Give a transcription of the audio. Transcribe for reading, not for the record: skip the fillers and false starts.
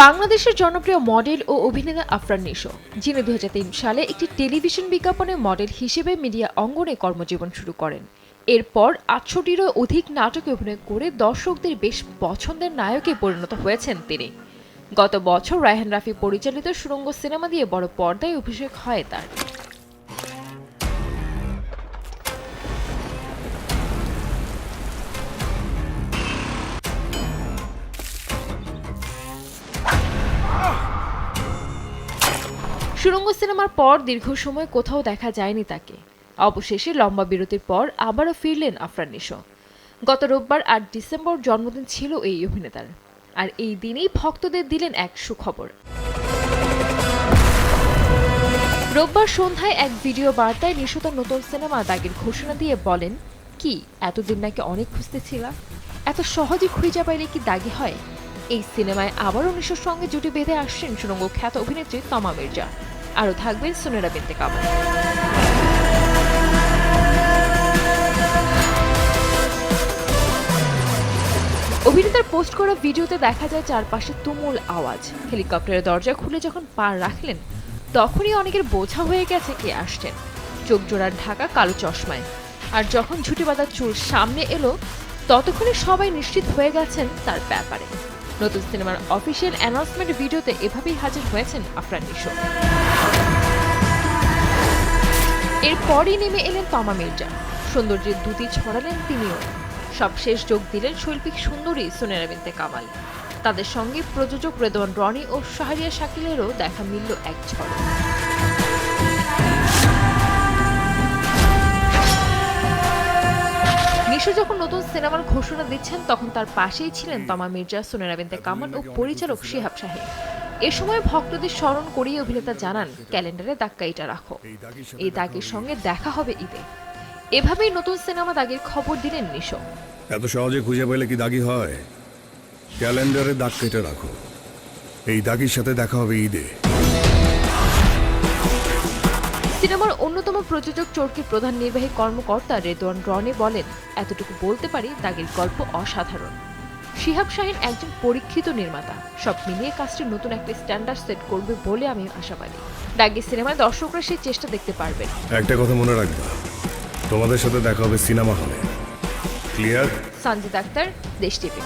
বাংলাদেশের জনপ্রিয় মডেল ও অভিনেতা আফরান নিশো, যিনি 2003 সালে একটি টেলিভিশন বিজ্ঞাপনে মডেল হিসেবে মিডিয়া অঙ্গনে কর্মজীবন শুরু করেন। এরপর 68-টিরও অধিক নাটকে অভিনয় করে দর্শকদের বেশ পছন্দের নায়কে পরিণত হয়েছেন তিনি। গত বছর রায়হান রাফি পরিচালিত সুড়ঙ্গ সিনেমা দিয়ে বড় পর্দায় অভিষেক হয় তার। সুড়ঙ্গ সিনেমার পর দীর্ঘ সময় কোথাও দেখা যায়নি তাকে। অবশেষে লম্বা বিরতির পর আবারও ফিরলেন আফরান নিশো। গত রোববার 8 ডিসেম্বর জন্মদিন ছিল এই অভিনেতার, আর এই দিনেই ভক্তদের দিলেন এক সুখবর। রোববার সন্ধ্যায় এক ভিডিও বার্তায় নিশো তার নতুন সিনেমা দাগের ঘোষণা দিয়ে বলেন, কি এতদিন নাকি অনেক খুঁজতেছিলা, এত সহজে খুঁজে পাইলে কি দাগি হয়? এই সিনেমায় আবারও নিশোর সঙ্গে জুটি বেঁধে আসছেন সুড়ঙ্গ খ্যাত অভিনেত্রী তমা মির্জা। আরও থাকবেন সুনেরা বিনতে কামাল। অভিনেতার পোস্ট করা ভিডিওতে দেখা যায় চারপাশে তুমুল আওয়াজ। হেলিকপ্টারের দরজা খুলে যখন পা রাখলেন, তখনই অনেকের বোঝা হয়ে গেছে কে আসছেন। চোখ জোড়ার ঢাকা কালো চশমায়, আর যখন ঝুঁটি বাঁধা চুল সামনে এলো, ততক্ষণে সবাই নিশ্চিত হয়ে গেছেন তার ব্যাপারে। নতুন সিনেমার অফিসিয়াল অ্যানাউন্সমেন্ট ভিডিওতে এভাবেই হাজির হয়েছেন আফরান নিশো। এরপরই নেমে এলেন তমা মির্জা, সৌন্দর্যের দ্যুতি ছড়ালেন তিনিও। সবশেষ যোগ দিলেন শৈল্পিক সুন্দরী সুনেরা বিনতে কামাল। তাদের সঙ্গে প্রযোজক রেদওয়ান রনি ও শাহরিয়ার শাকিলেরও দেখা মিলল এক ঝড়ে। নিশো যখন নতুন সিনেমার ঘোষণা দিচ্ছেন, তখন তার পাশেই ছিলেন তমা মির্জা, সুনেরা বিনতে কামাল ও পরিচালক শিহাব শাহীন। এ সময় ভক্তদের স্মরণ করিয়ে অভিনেতা জানান, ক্যালেন্ডারে দাগটা রাখো, এই দাগের সঙ্গে দেখা হবে ঈদে। এভাবেই নতুন সিনেমা দাগের খবর দিলেন নিশো। এত সহজে খুঁজে পেলে কি দাগি হয়? ক্যালেন্ডারে দাগ কেটে রাখো, এই দাগির সাথে দেখা হবে ঈদে। সিনেমার অন্যতম প্রযোজক চরকির প্রধান নির্বাহী কর্মকর্তা রেদওয়ান রনি বলেন, এতটুকু বলতে পারি, দাগের গল্প অসাধারণ। শিহাব শাহীন একজন পরীক্ষিত নির্মাতা, সব মিলিয়ে কাজটি নতুন একটা স্ট্যান্ডার্ড সেট করবে বলে আমি আশাবাদী। দাগের সিনেমায় দর্শকরা সেই চেষ্টা দেখতে পারবেন। একটা কথা মনে রাখবা, তোমাদের সাথে দেখা হবে সিনেমা হলে। ক্লিয়ার? সঞ্জিত আক্তার, দেশ টিভি।